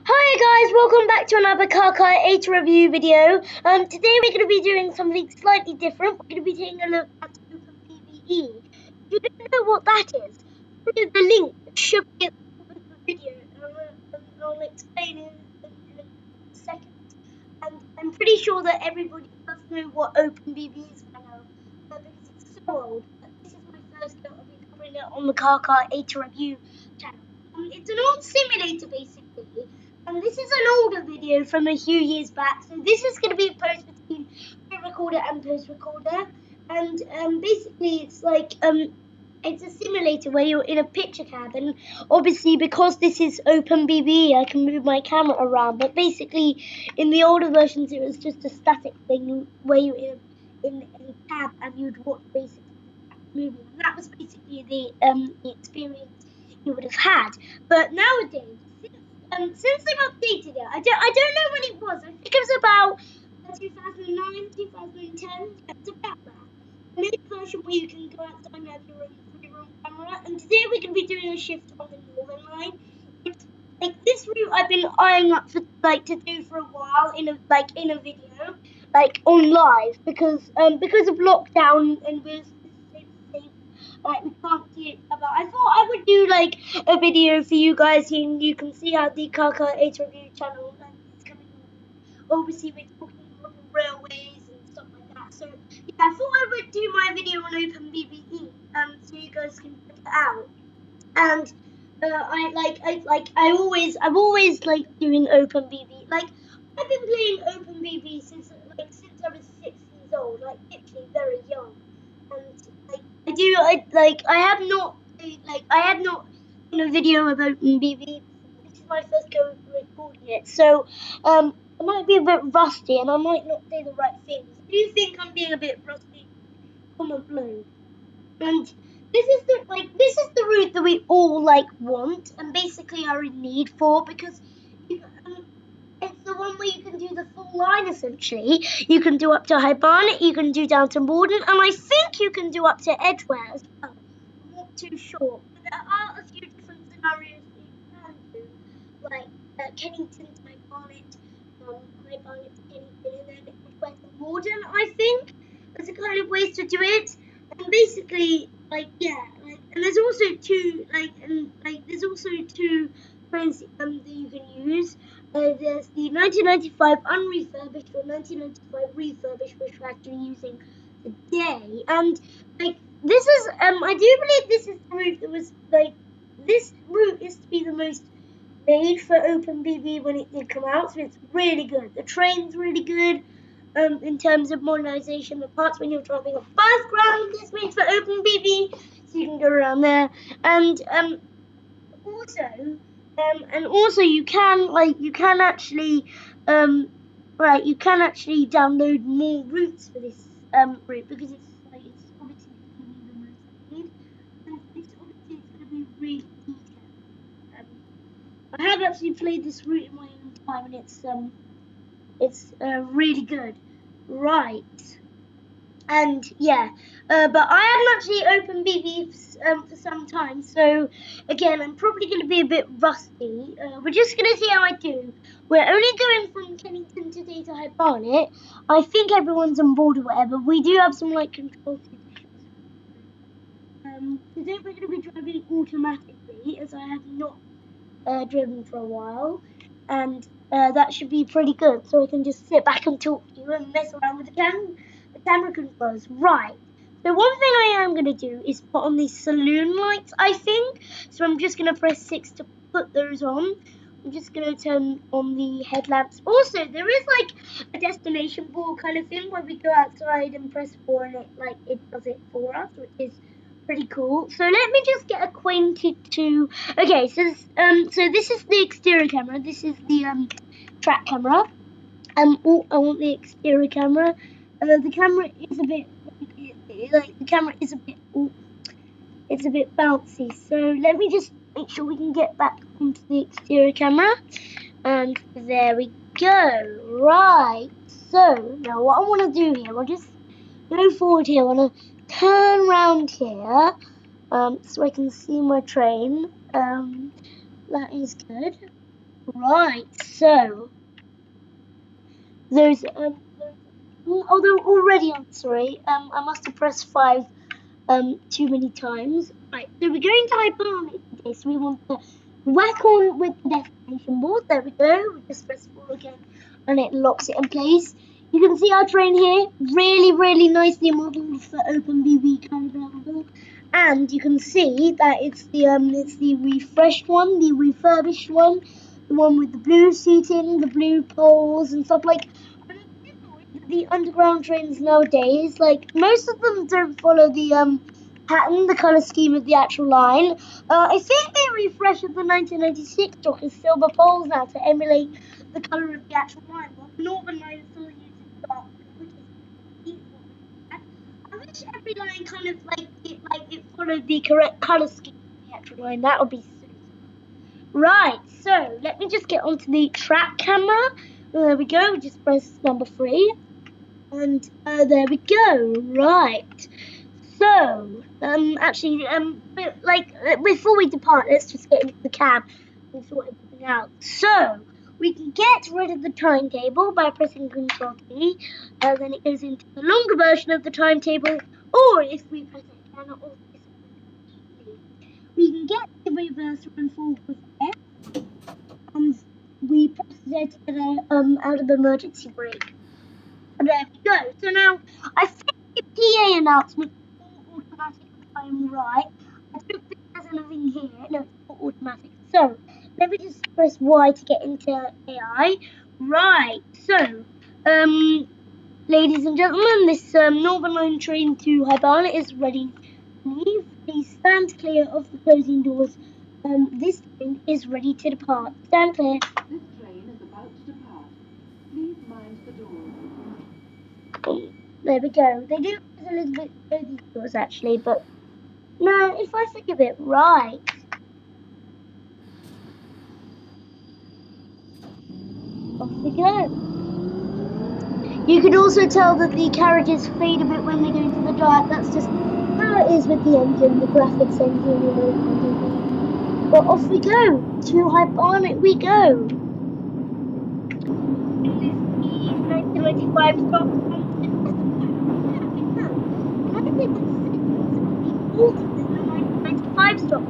Hi guys, welcome back to another Car 8 review video. Today we're going to be doing something slightly different. We're going to be taking a look at Open BVE. If you don't know what that is, follow the link that should be at the top of the video. I'll explain in a second. And I'm pretty sure that everybody does know what Open BVE is by now, because it's so old. But this is my first go of covering it on the Car 8 review channel. It's an old simulator basically. And this is an older video from a few years back, so this is going to be a post between pre-recorder and post-recorder. And basically it's like it's a simulator where you're in a picture cab, and obviously because this is Open BVE I can move my camera around, but basically in the older versions it was just a static thing where you're in a cab and you'd watch basically movie, and that was basically the experience you would have had. But nowadays, since they've updated it, I don't know when it was. I think it was about 2009, 2010. It's about that. They made a version where you can go outside and have your own camera. And today we're going to be doing a shift on the Northern Line. It's like this route I've been eyeing up for to do for a while in a video, on live, because of lockdown and we're safe. We can't see each other. I thought I would do a video for you guys, and you can see how the Car 8 review channel is coming on. Obviously we're talking about railways and stuff like that. So yeah, I thought I would do my video on Open BVE, so you guys can check it out. And I've always liked doing Open BVE. I've been playing Open BVE since I was 6 years old, literally very young. And I have not done a video of Open BVE. This is my first go recording it, so I might be a bit rusty and I might not say the right things. If you think I'm being a bit rusty, comment below. And this is the route that we all want and basically are in need for, because it's the one where you can do the full line essentially. You can do up to High Barnet, you can do down to Morden, and I think you can do up to Edgware as well. I'm not too sure. But there are a few different scenarios that you can do, like Kennington to High Barnet, High Barnet to Kennington, and then Edgware to Morden, I think. There's a kind of ways to do it. And basically, and there's also two trains that you can use. There's the 1995 unrefurbished or 1995 refurbished, which we're actually using today. And this is I do believe this is the route that was this route is to be the most made for Open BVE when it did come out, so it's really good. The train's really good. In terms of modernization, the parts when you're driving above ground is made for Open BVE, so you can go around there. And also you can actually download more routes for this route, because it's obviously going to be the most made, and it's going to be really detailed. I have actually played this route in my own time, and it's really good, right? And yeah, but I haven't actually opened BVE for some time, so again, I'm probably going to be a bit rusty. We're just going to see how I do. We're only going from Kennington today to High Barnet. I think everyone's on board or whatever. We do have some control situations. Today we're going to be driving automatically, as I have not driven for a while, and that should be pretty good, so I can just sit back and talk to you and mess around with the camera controls. Right, so one thing I am going to do is put on these saloon lights, I think, so I'm just going to press 6 to put those on. I'm just going to turn on the headlamps. Also, there is a destination ball kind of thing where we go outside and press 4 and it does it for us, which is pretty cool. So let me just get acquainted to. Okay, so this is the exterior camera. This is the track camera. I want the exterior camera. The camera is a bit it's a bit bouncy. So let me just make sure we can get back onto the exterior camera. And there we go. Right. So now what I want to do here, I'll just go forward here. I want to turn around here, so I can see my train. That is good. Right, so there's although already I'm sorry, I must have pressed 5 too many times. Right, so we're going to hyperbolic today, so we want to whack on with the destination board. There we go. We just press 4 again and it locks it in place. You can see our train here, really nicely modeled for OpenBV kind of level. And you can see that it's the refreshed one, the refurbished one, the one with the blue seating, the blue poles and stuff like. The underground trains nowadays, like most of them don't follow the pattern, the color scheme of the actual line. I think they refreshed the 1996 Dockers silver poles now to emulate the color of the actual line. But the Northern line still uses dark blue, which is beautiful. I wish every line kind of like it followed the correct color scheme of the actual line. That would be so. Right, so let me just get onto the track camera. There we go. We just press number 3. And there we go. Right. So, actually, before we depart, let's just get into the cab and sort everything out. So, we can get rid of the timetable by pressing Control T. Then it goes into the longer version of the timetable. Or if we press it again, we can get the reverse run forward with F. And we press Z to get out of emergency brake. And there we go. So now, I think the PA announcement is all automatic if I'm right. I don't think there's anything here. No, it's not automatic. So, let me just press Y to get into AI. Right. So, ladies and gentlemen, this Northern Line train to Hibana is ready to leave. Please stand clear of the closing doors. This train is ready to depart. Stand clear. This train is about to depart. Please mind the doors. There we go. They do close a little bit these doors actually, but no, if I think of it right. Off we go. You can also tell that the carriages fade a bit when they go into the dark. That's just how it is with the engine, the graphics engine, you know. But off we go. To Hibana we go. 1995 stop. Older than the 1995 stop.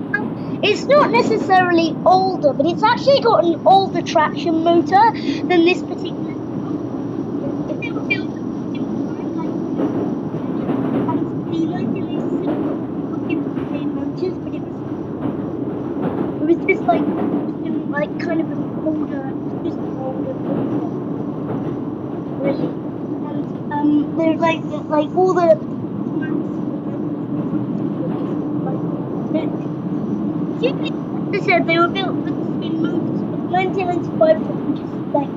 It's not necessarily older, but it's actually got an older traction motor than this particular stop. If they were built at the same time, like the 1986 stop, it was the same motors, but it was just like kind of an older, just an older motor, really. And they're like all the they said they were built with the same motors, but 1995 were just like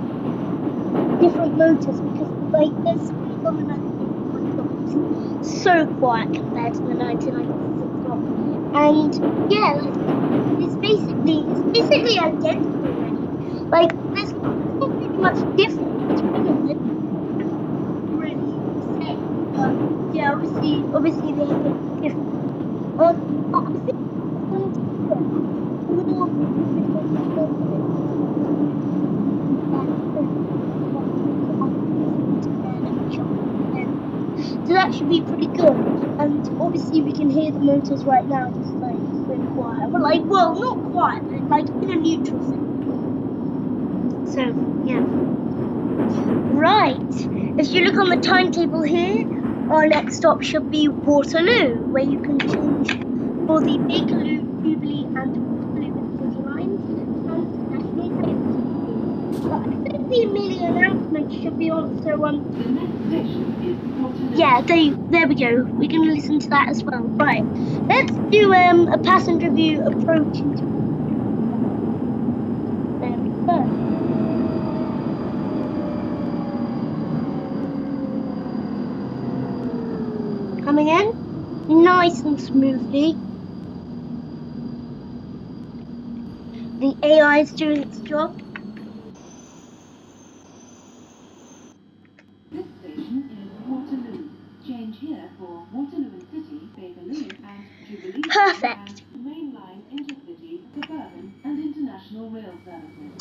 different motors because like there's speed on the 1995 so quiet compared to the 1996 one. And yeah, like, it's basically identical already. Like there's not really much difference between it. Really say, but yeah, obviously they have a different. But I think so that should be pretty good. And obviously we can hear the motors right now, just like so quiet. But like, well, not quiet, but like in a neutral setting. So yeah. Right. If you look on the timetable here, our next stop should be Waterloo, where you can change for the Bakerloo, Jubilee, and Waterloo City lines and National Rail. But I think the Amelia announcement should be on, so The next station is Waterloo. yeah, there we go. We're going to listen to that as well. Right. Let's do a passenger view approach into. There we go. Coming in nice and smoothly. The AI is doing its job. This station is Waterloo. Change here for Waterloo City, Bakerloo, and Jubilee. Perfect. And mainline intercity, suburban, and international rail services.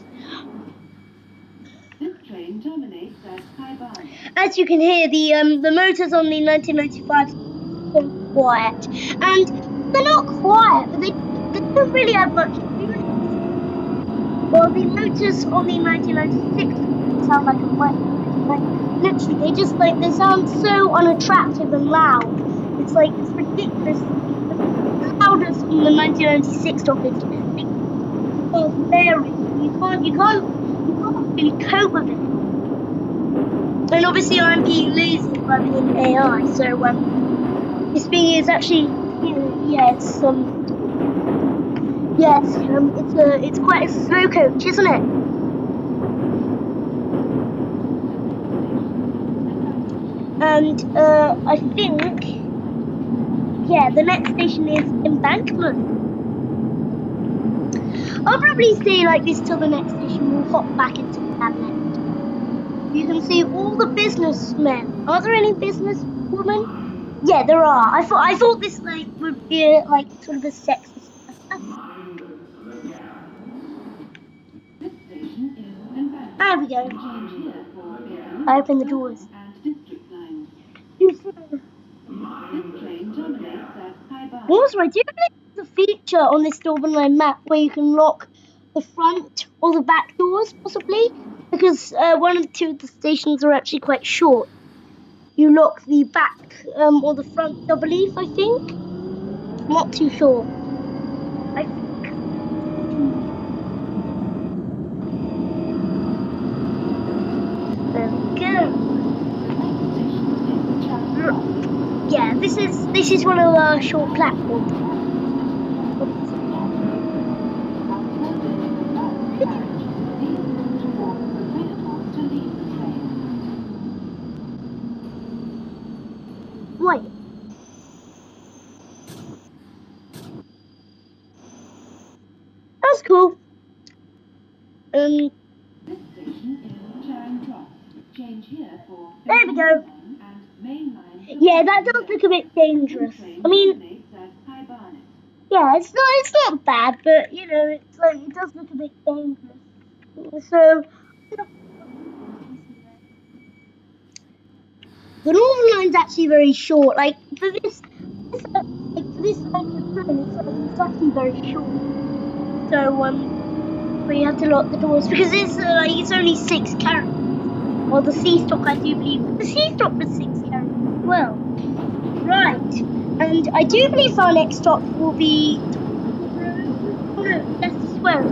train terminates at High Barnet. As you can hear, the motors on the 1995 are quiet, and they're not quiet, but they don't really have much units. Well, the motors on the 1996 sound like a microwave. Like literally, they sound so unattractive and loud. It's ridiculous. The loudest on the 1996 is like blaring. You can't really cope with it. And obviously, I'm being lazy by being AI. So this thing is actually, it's quite a slow coach, isn't it? And I think, the next station is Embankment. I'll probably stay like this till the next station. We'll hop back into the cabinet. You can see all the businessmen. Are there any businesswomen? Yeah, there are. I thought this would be sort of a sexist. This station is Embankment. There we go. Change here for Bakerloo, I open the doors. Circle and District lines. You see. This train terminates at High Barnet. Also, I do believe there's a feature on this Northern Line map where you can lock the front or the back doors, possibly, because one or two of the stations are actually quite short. You lock the back or the front, I believe. I think. I'm not too sure. I think. There we go. Yeah, this is one of our short platforms. Wait. That's cool. This station is Charing Cross. Change here for There we go. and main line. Yeah, that does look a bit dangerous. I mean, yeah, it's not bad, but you know, it does look a bit dangerous. So the Northern Line's actually very short. Like for this line of train, it's actually very short. So we have to lock the doors because it's only 6 characters. Well, the C stock, I do believe the C stock was 6 characters as well. Right, and I do believe our next stop will be. Oh no, that's the square.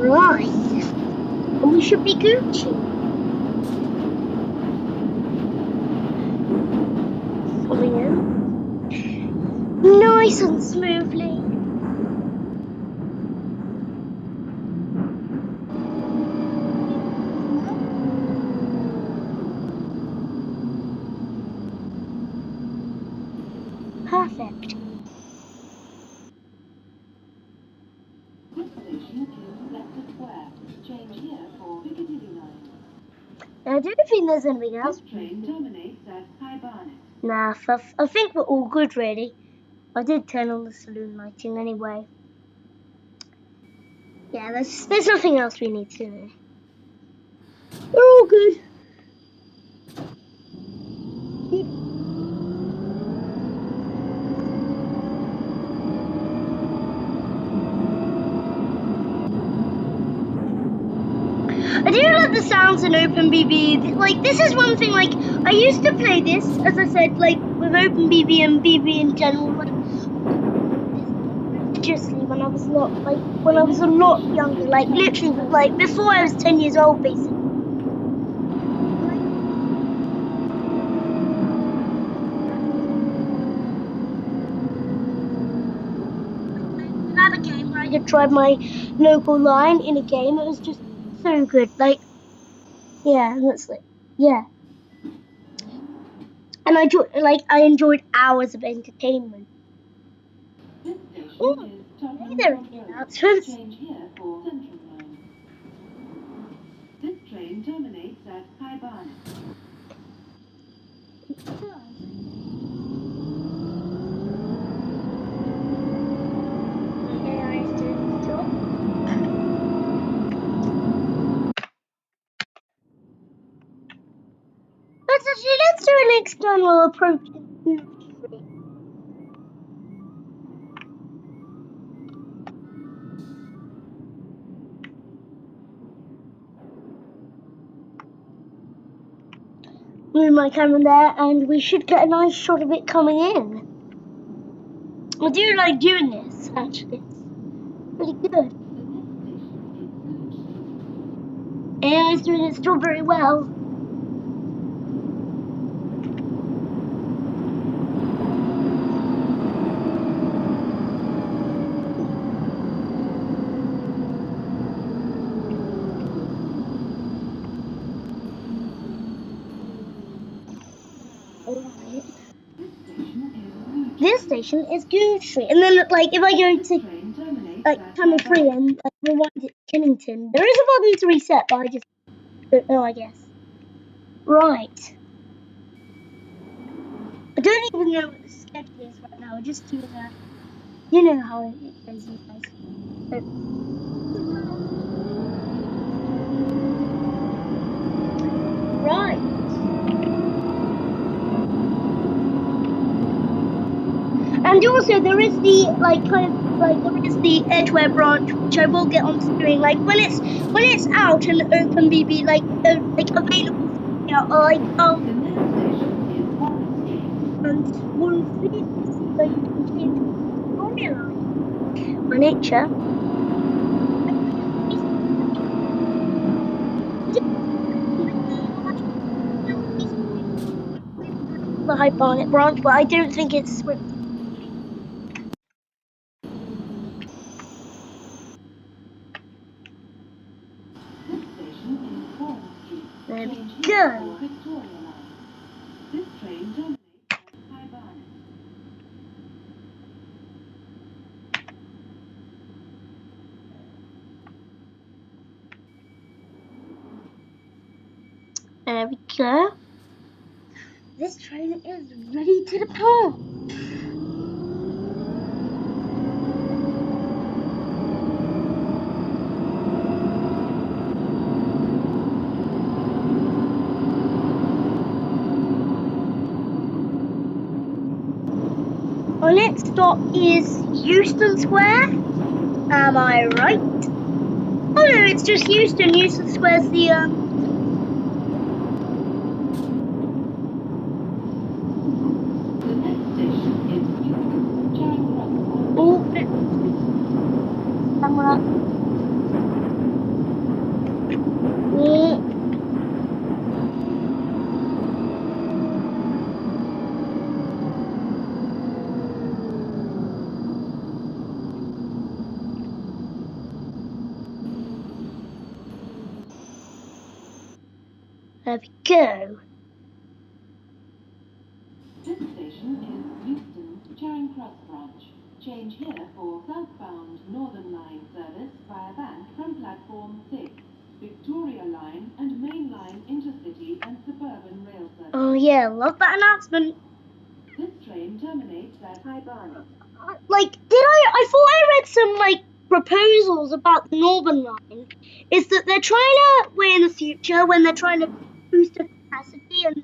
Right, and we should be Gucci. Coming in nice and smoothly. Perfect. This station is Leicester Square. Change here for Piccadilly line. I don't think there's anything else. This train terminates at High Barnet. Nah, I think we're all good, really. I did turn on the saloon lighting anyway. Yeah, there's nothing else we need to do. We're all good. I do love the sounds in OpenBV. Like, this is one thing, like, I used to play this, as I said, like, with OpenBV and BV in general, like, religiously when I was a lot younger, like, literally, like, before I was 10 years old, basically. Another game where I could drive my local line in a game, it was just so good, like, yeah, that's like, yeah. And I enjoyed hours of entertainment. This station Ooh, is Tottenham hey there, Court Road. announcements. Change here for Central line. This train terminates at High Barnet. actually, let's do an external approach in Google Street. Move my camera there, and we should get a nice shot of it coming in. I do like doing this, actually. It's really good. AI is doing it still very well. Alright. This station is Goose Street, and then like if I go to Channel 3 and rewind it to Kennington, there is a button to reset, but I just don't know, I guess. Right. I don't even know what the schedule is right now. Just doing that. You know how it goes, you guys. So, right. And also there is the there is the Edgeware branch, which I will get onto doing. Like when it's out and OpenBB like available, and we'll see so you can change storyline on nature. The High Barnet branch, but I don't think it's Swift. There we go. This train terminates at High Barnet. There we go. This train is ready to depart. Our next stop is Euston Square. Am I right? Oh no, it's just Euston. Euston Square's the Oh, camera. There we go. This station is Euston Charing Cross branch. Change here for southbound Northern Line service via Bank from platform 6. Victoria Line and Main Line intercity and suburban rail service. Oh yeah, love that announcement. This train terminates at High Barnet. I thought I read some proposals about the Northern Line. Is that they're trying to, way in the future, when they're trying to boost the capacity and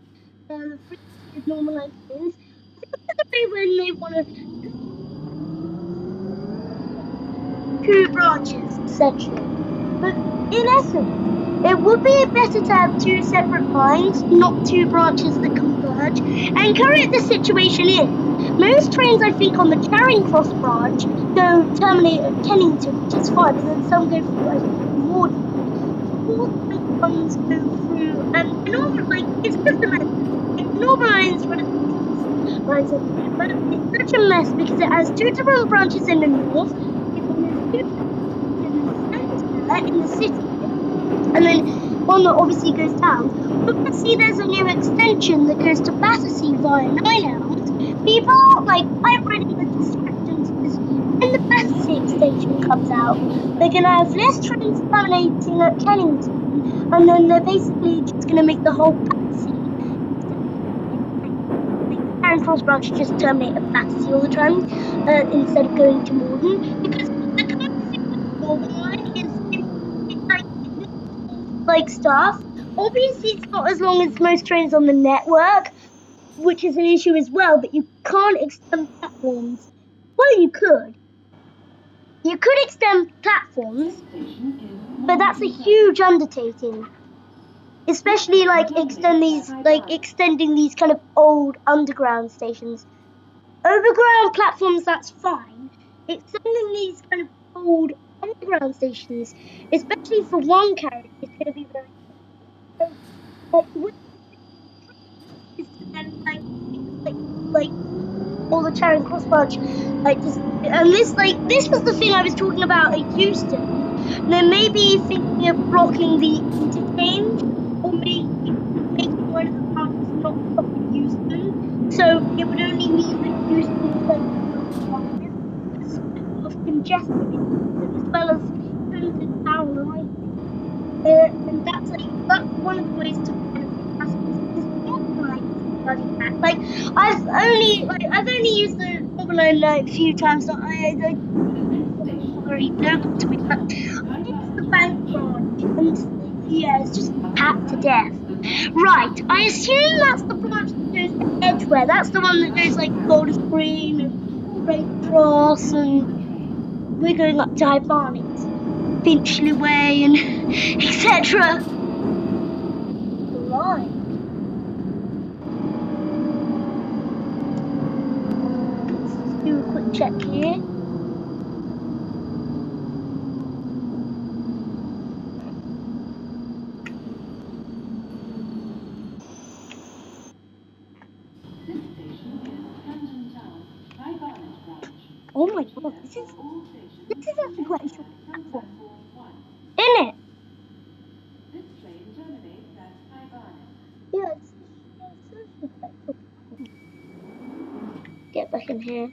the frequency of normal line trains, I think there's a way when they want to two branches, essentially. But in essence, it would be better to have two separate lines, not two branches that converge. And currently the situation is, most trains, I think, on the Charing Cross branch go terminate at Kennington, which is fine, and then some go through, I think, Morden. All the ones go through, and it's just a mess. Northern Line's right, but it's such a mess because it has two different branches in the north, in the city, and then one that obviously goes down. But you can see there's a new extension that goes to Battersea via Ninehouse. People I've read in the descriptions, because when the Battersea extension comes out, they're going to have less trains terminating at Kennington, and then they're basically just going to make the whole Battersea Charing Cross branch just terminate at Battersea all the time instead of going to Morden, because the current thing with Northern Line is like staff, Obviously, it's not as long as most trains on the network, which is an issue as well, but you can't extend platforms. Well, you could. You could extend platforms, but that's a huge undertaking. Especially extending these kind of old underground stations. Overground platforms, that's fine. Extending these kind of old underground stations, especially for one carriage, is going to be very difficult. So, like, the way is to then like all the Charing Cross branch, and this was the thing I was talking about at Euston. They may be thinking of blocking the interchange or making one of the branches not stop at Euston. So it would only mean that Euston sends both branches. There's quite a lot of congestion in Euston as well as Camden Town, I think. And that's one of the ways to benefit passengers because the Northern Line is bloody packed. I've only used the Northern Line like a few times, so I not very local to me, but I used the bank branch, and yeah, it's just packed to death. Right, I assume that's the branch that goes to Edgware. That's the one that goes like Golders Green and Great Cross, and we're going up to High Barnet, Finchley Way, and etc. Right. Let's just do a quick check here. Oh my god, this is actually quite a short platform, isn't it? Yeah, it's actually quite a short platform. Get back in here.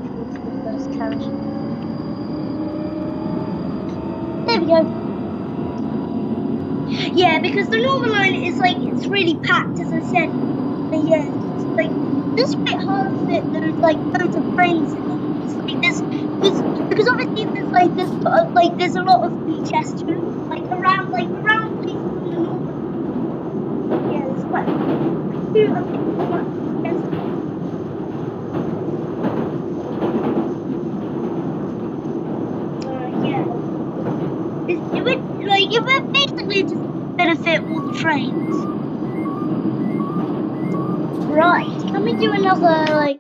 Towards the first carriage. There we go. Yeah, because the Northern Line is it's really packed, as I said. But yeah, it's just quite hard to fit loads of trains in it. It's there's because obviously there's a lot of congestion around places on the Northern Line. Yeah, there's quite a few congestion. Yeah, it would basically just benefit all the trains. Right, can we do another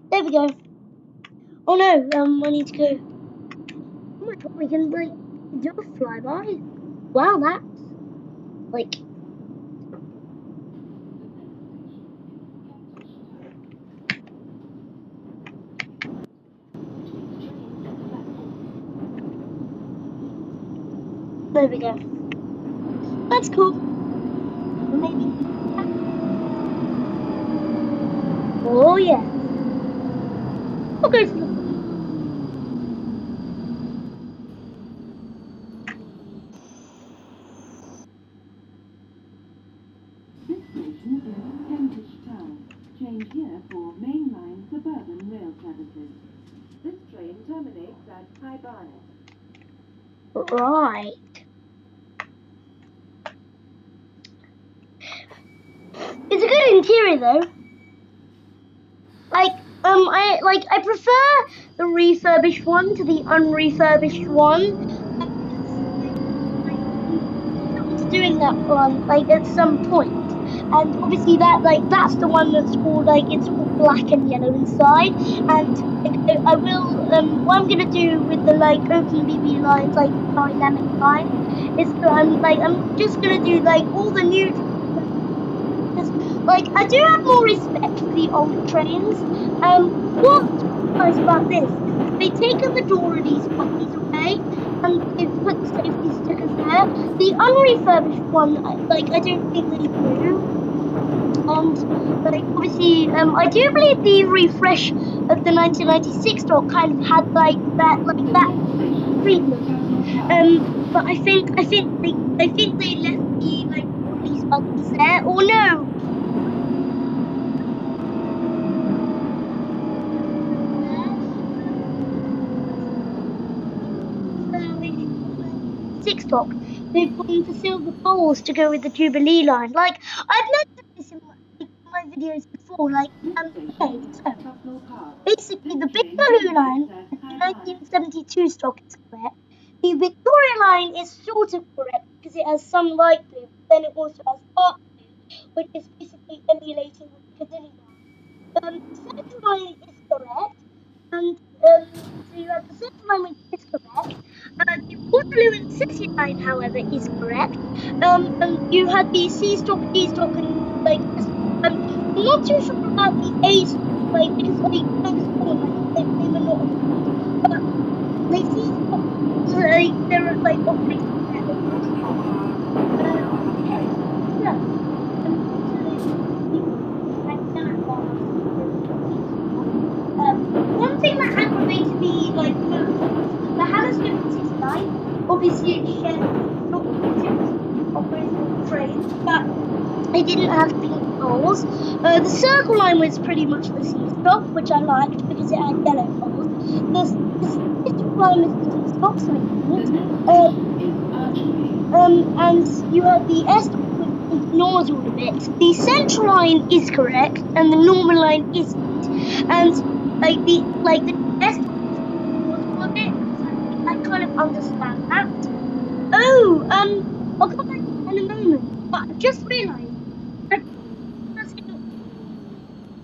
there we go. Oh no, I need to go. Oh my god, we can do a flyby. Wow, that's there we go. That's cool. Maybe. Oh yeah. We'll go to the This station is Kentish Town. Change here for mainline suburban rail services. This train terminates at High Barnet. right. It's a good interior though. I prefer the refurbished one to the unrefurbished one. Doing that one at some point, and obviously that's the one that's it's all black and yellow inside, and I will what I'm gonna do with the open BB lines dynamic line is I'm just gonna do all the new because I do have more respect for the older trains. What's nice about this is that they've taken the door of these puppies away and they've put the safety stickers there. The unrefurbished one, I don't think they do. And obviously, I do believe the refresh of the 1996 stock kind of had that treatment. But I think they left the police buttons there. Or no, 76 stock. They've gone for silver poles to go with the Jubilee line. Like, I've mentioned this in my videos before. Like, okay, so basically the Big Baloo line, the 1972 stock is correct. The Victoria line is sort of correct because it has some light blue, but then it also has dark blue, which is basically emulating the Piccadilly line. The central line is correct, and so you have the central line which is correct. The Waterloo and City line, however, is correct. You had the C stock, D stock, and like I'm not too sure about the A stock, like because like those four lines they were not approved, but they C stock like they're like operating correctly. Okay, so one thing that aggravated me like most was the Hammersmith and City line. Obviously, it shared the same stock because it was operating on trains, but it didn't have pink poles. The Circle line was pretty much the C stock, which I liked because it had yellow poles. The District line was the D stock, so I didn't. And you have the S stock, which ignores all of it. The Central line is correct, and the normal line isn't. And the S stock ignores all of it, so I kind of understand that. Oh, I'll come back to that in a moment. But I just realised.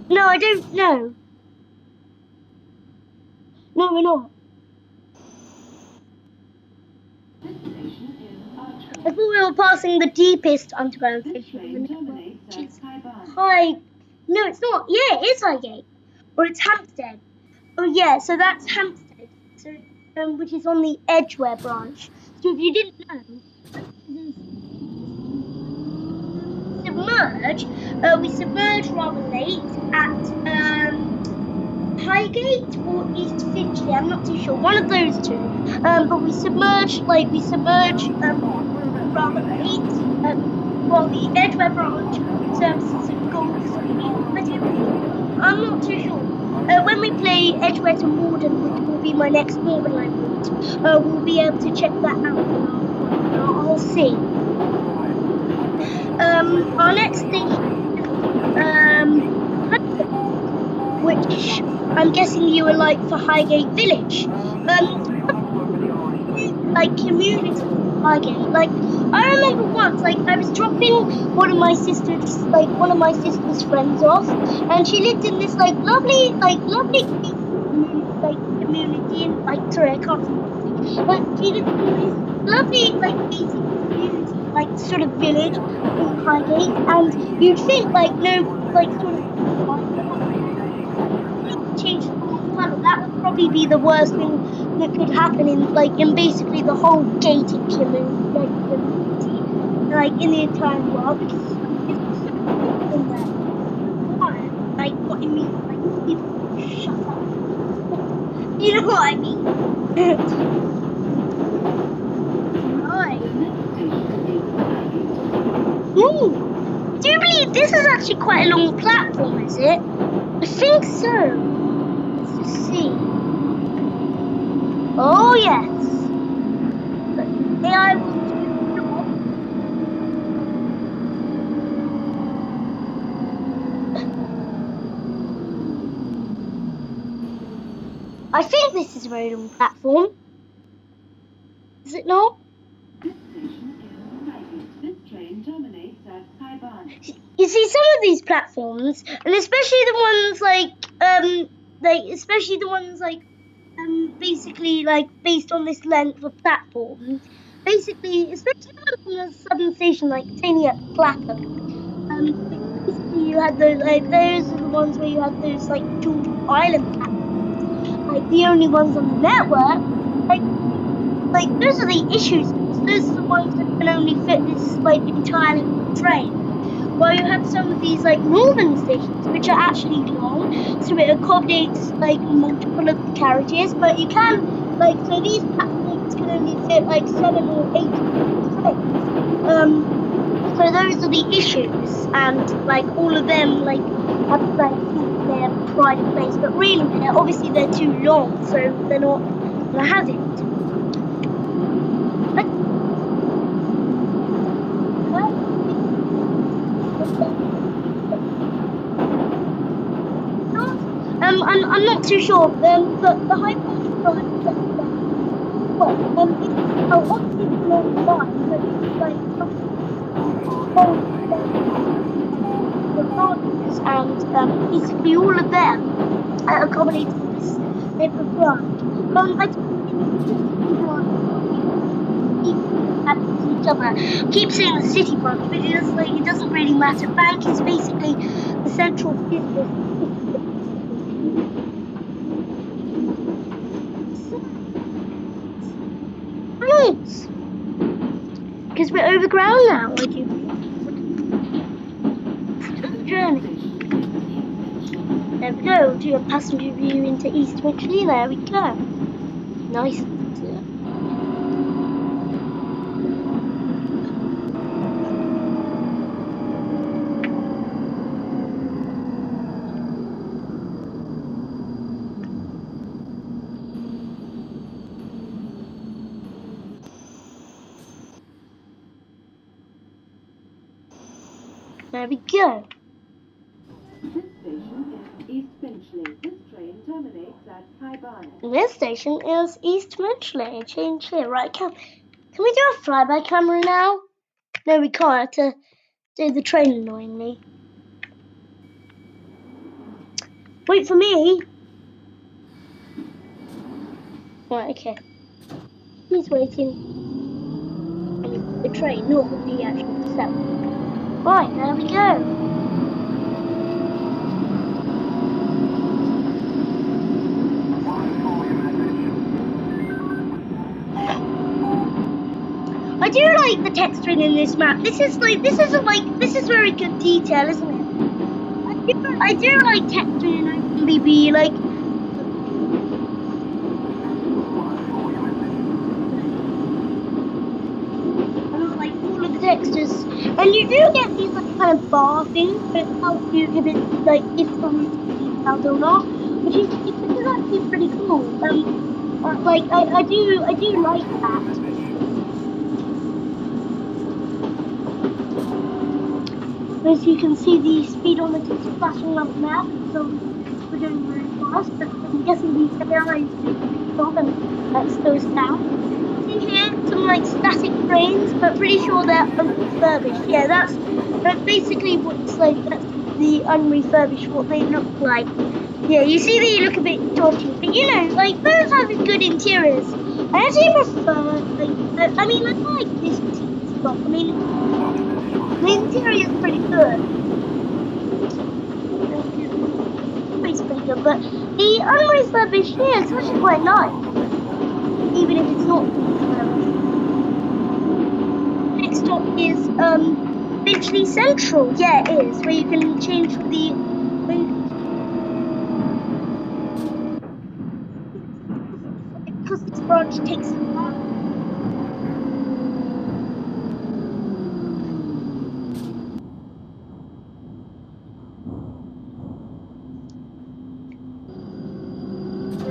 No, I don't know. No, we're not. I thought we were passing the deepest underground station on the network, which is High. No, it's not. Yeah, it is Highgate, or it's Hampstead. Oh yeah, so that's Hampstead. So which is on the Edgware branch. So if you didn't know, we submerge rather late at Highgate or East Finchley. I'm not too sure. One of those two. But we submerge rather late. While the Edgware branch services at Gold Street, I do believe. I'm not too sure. When we play Edgware to Morden, which will be my next Northern Line route, we'll be able to check that out. I'll see. Our next station is Hampstead, which I'm guessing you were like for Highgate Village. Like community Highgate. Like I remember once, like I was dropping one of my sister's friends off, and she lived in this lovely community in sorry, I can't say, but she lived in this lovely gated community, sort of village in Highgate, and you'd think no sort of change the colour. That would probably be the worst thing that could happen in basically the whole gated community, in the entire world, because it's so in there. What I mean, people shut up. You know what I mean? Right. Ooh, do you believe this is actually quite a long platform? Is it? I think so. See. Oh yes. But AI will do the job. I think this is a very long platform. Is it not? You see, some of these platforms, and especially the ones basically based on this length of platform, basically, especially on the southern station, Tiny at Clapham, basically you had those those are the ones where you had those George Island platforms, the only ones on the network, those are the issues, because those are the ones that can only fit this entire length of train. While you have some of these northern stations which are actually long, so it accommodates multiple of the carriages, but you can so these platforms can only fit 7 or 8 trains. So those are the issues, and all of them have their pride and place, but really they're too long, so they're not gonna have it. I'm not too sure. But the high voltage line, well, it's obviously it's an old line, but it's like old the branches, and basically all of them accommodate this type of branch. I don't think the city branch keep to each other. I keep saying the city branch, but it doesn't really matter. Bank is basically the central business district. Roads, because we're overground now. I do the journey. There we go. Do a passenger view into East Finchley. There we go. Nice. There we go. This station is East Finchley. This train terminates at High Barnet. This station is East Finchley. Change here, right? Can we do a flyby camera now? No, we can't. I have to do the train annoyingly. Wait for me. Right, okay. He's waiting. The train, not the actual itself. Right, there we go. I do like the texturing in this map. This is very good detail, isn't it? I do like texturing in OpenBB, like all of the textures, and you do get these like kind of bar things, but it tells you if it's like if the route is detailed or not, which is actually pretty cool. Like I do like that. As you can see, the speedometer is flashing on the map, so we're going very fast, but I'm guessing the AI is doing a good job and that slows down. See here, some like static trains, but pretty sure they're unrefurbished. Yeah, that's basically what it's like. That's the unrefurbished, what they look like. Yeah, you see they look a bit dodgy, but you know, like those have good interiors. I actually prefer, like, I mean, I like this stuff. I mean, the interior is pretty good. It's pretty good, but the unrefurbished here is actually quite nice, even if it's not refurbished. Next stop is Finchley Central. Yeah, it is, where you can change the. Because this branch takes a while.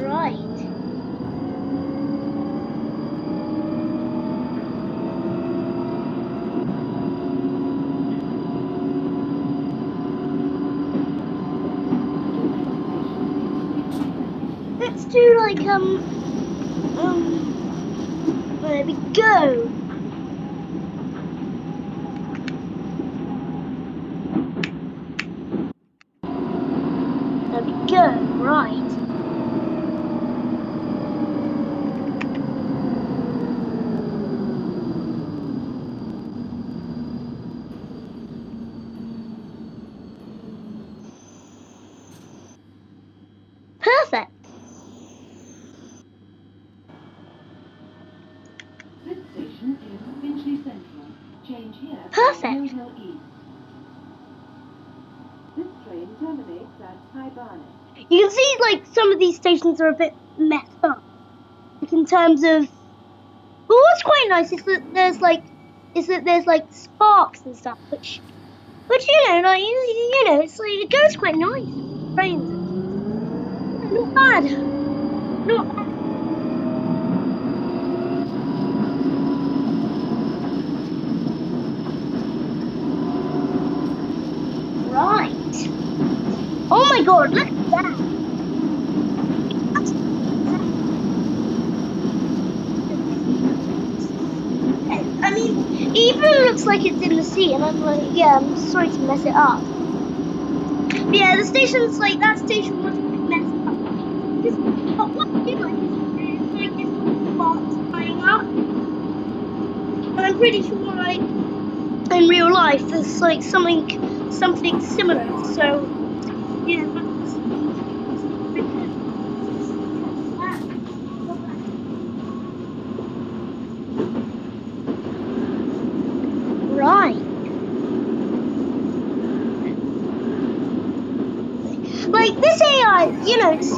Right. Let's do like there we go. There we go. Right. Perfect. This station is Finchley Central. Change here Perfect. for Hill East. This train terminates at High Barnet. You can see like some of these stations are a bit messed up. Like in terms of, well, what's quite nice is that there's like sparks and stuff, which you know, like you know, it's like it goes quite nice. Trains, not bad, not bad. Right. Oh my God, look at that. looks like it's in the sea, and I'm like, yeah, I'm sorry to mess it up. But yeah, the station's like, that station was a bit messed up. But what I do like is like it's got sparks flying up. And I'm pretty sure like in real life there's like something similar. So yeah, that's pretty good. Yeah, that, not bad. Right. Like this AI,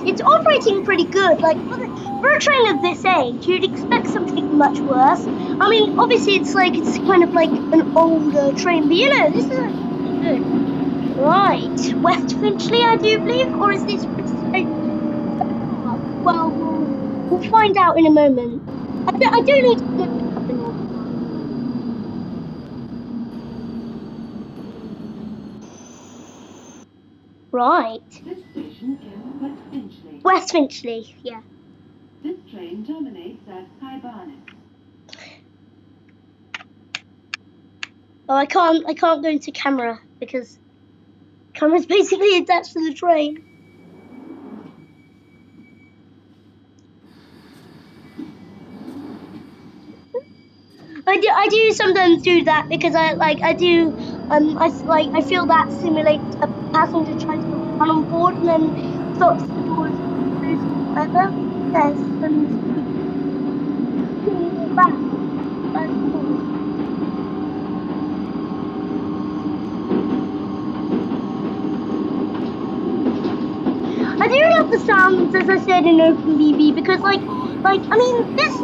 it's operating pretty good. Like for a train of this age, you'd expect something much worse. I mean, obviously it's kind of like an older train, but this is actually pretty good. Right, West Finchley, I do believe, or is this Riverside Park? Well, we'll find out in a moment. I do need to look this up in order. Right, This station is West Finchley. West Finchley, yeah. This train terminates at High Barnet. Oh, I can't go into camera because camera's basically attached to the train. I do sometimes do that because I feel that simulates a passenger trying to run on board and then stops the doors closing or whatever. Yes, and pulling it back by the doors. I do love the sounds, as I said, in OpenBV because I mean this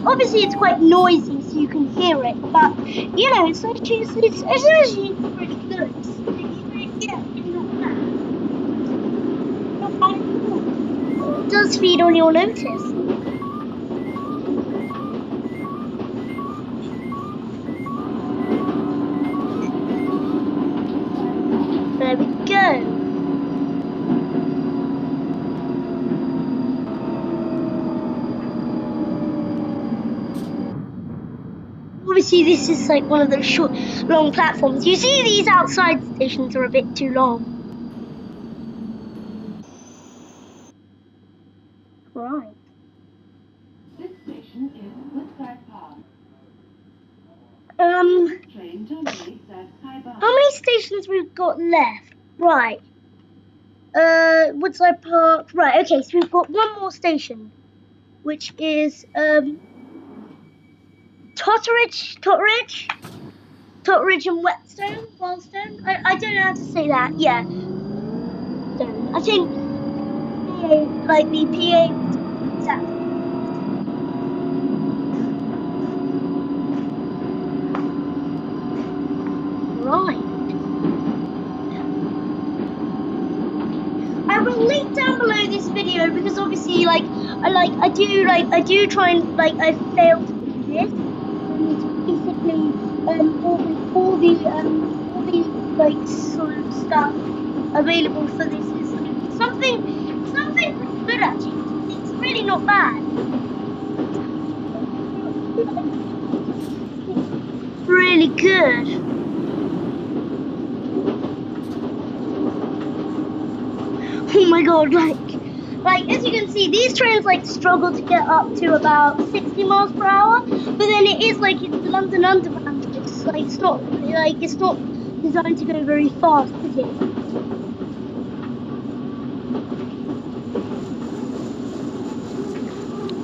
obviously it's quite noisy so you can hear it, but it's actually pretty good. Yeah, it's not bad. Not bad at all. It does feed on your notice. There we go. Obviously, this is like one of those long platforms. You see, these outside stations are a bit too long. Right. This station is Woodside Park. Um, This train terminates at High Barnet. how many stations we've got left? Right. Woodside Park. Right. Okay, so we've got one more station, which is Totteridge, and Wildstone. I don't know how to say that. Yeah, Stone. I think like the PA exactly. Right. I will link down below this video because obviously I do try and I fail to do this, and basically all the like sort of stuff available for this is something pretty good actually. It's really not bad. Really good. Oh my god, like as you can see, these trains struggle to get up to about 60 miles per hour, but then it's the London Underground. It's not designed to go very fast, is it?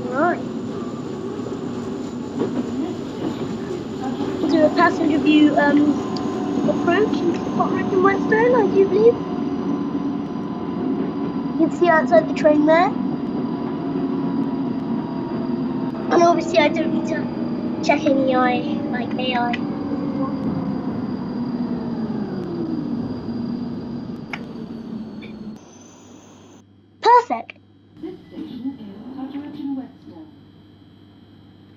Right. We'll do a passenger view approach into Totteridge and Whetstone, I do believe. You can see outside the train there. And obviously I don't need to check any AI. Perfect. This station is Totteridge and Whetstone.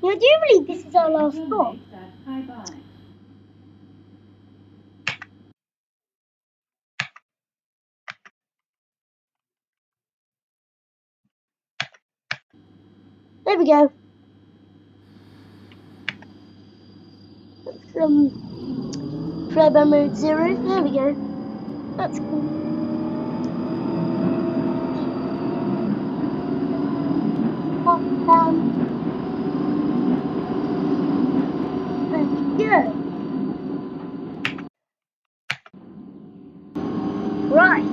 I do believe this is our last stop. Terminates at High Barnet. There we go. Flyby mode 0. There we go. That's cool. There we go. Right.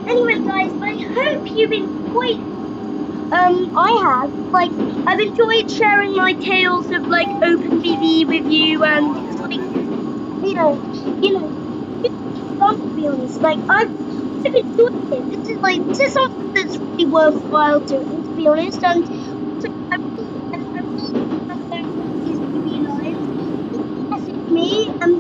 Anyway, guys, I hope you've enjoyed. I've enjoyed sharing my tales of like Open BVE with you, and it's like, it's fun, to be honest. Like I've enjoyed it. This is something that's really worthwhile doing, to be honest. And also, I really these BVE lines. Messaged me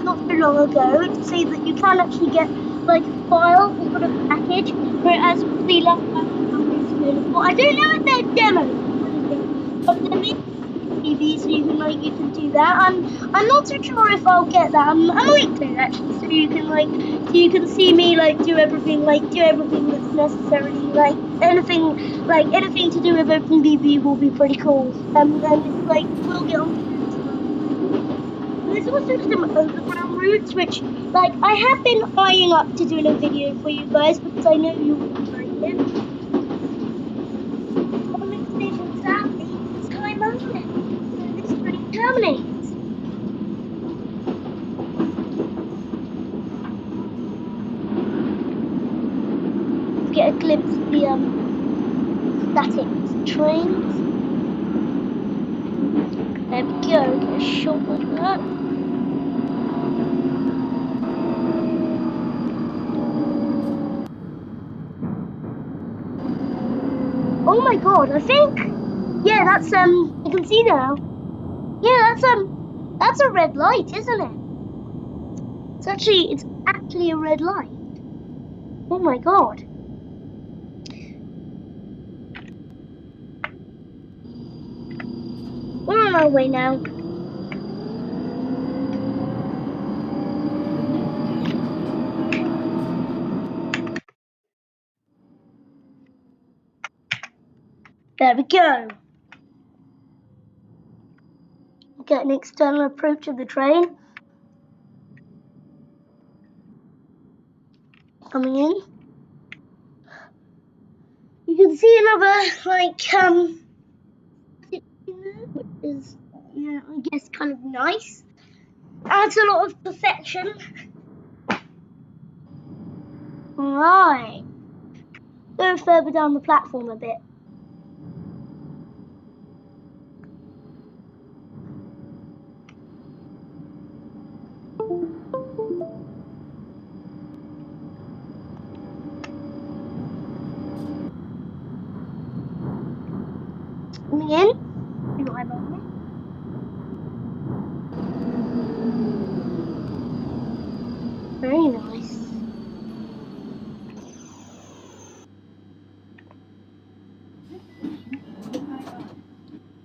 not so long ago to say that you can actually get like a file or sort of package where it has free love available. I don't know if they're demos or anything, but they're maybe so you can do that. I'm not too sure if I'll get that. I'm waiting to actually, so you can see me do everything that's necessarily, anything to do with OpenBB will be pretty cool. And we'll get on to that as well. There's also some overground routes, which, I have been eyeing up to doing a video for you guys because I know you will like it. Bombing station, sadly, it's time only. So this train terminates. Let's get a glimpse of the static trains. There we go. Get a shot like that. Oh my god, I think, yeah, that's, you can see now. Yeah, that's a red light, isn't it? It's actually a red light. Oh my god. We're on our way now. There we go. Get an external approach of the train. Coming in. You can see another, which is, I guess kind of nice. Adds a lot of perfection. Right. Go further down the platform a bit. Coming in. Right on me. Very nice.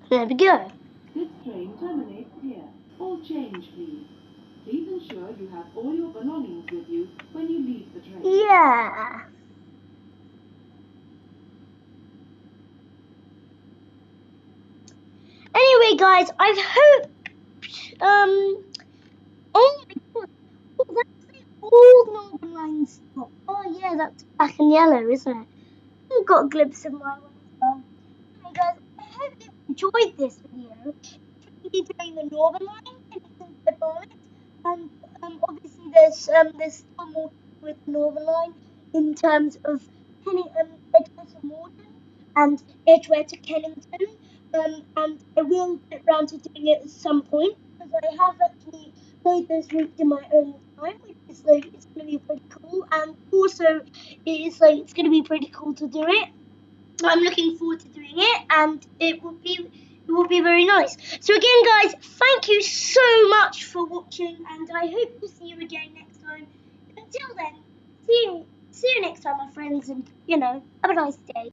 There we go. This train terminates here. All change, please. Please ensure you have all your belongings with you when you leave the train. Yeah. Anyway, guys, I've hoped. Oh my god. Oh, that's the old Northern Line stop. Oh yeah, that's black and yellow, isn't it? I've got a glimpse of my one as well. Anyway, guys, I hope you enjoyed this video. It's really doing the Northern Line and it's in the Barnet. And obviously there's still more with the Northern Line in terms of Edgware to Morden and Edgware to Kennington. And I will get round to doing it at some point because I have actually made those routes in my own time, which is it's going to be pretty cool. And also, it's going to be pretty cool to do it. I'm looking forward to doing it, and it will be very nice. So again, guys, thank you so much for watching, and I hope to see you again next time. Until then, see you next time, my friends, and have a nice day.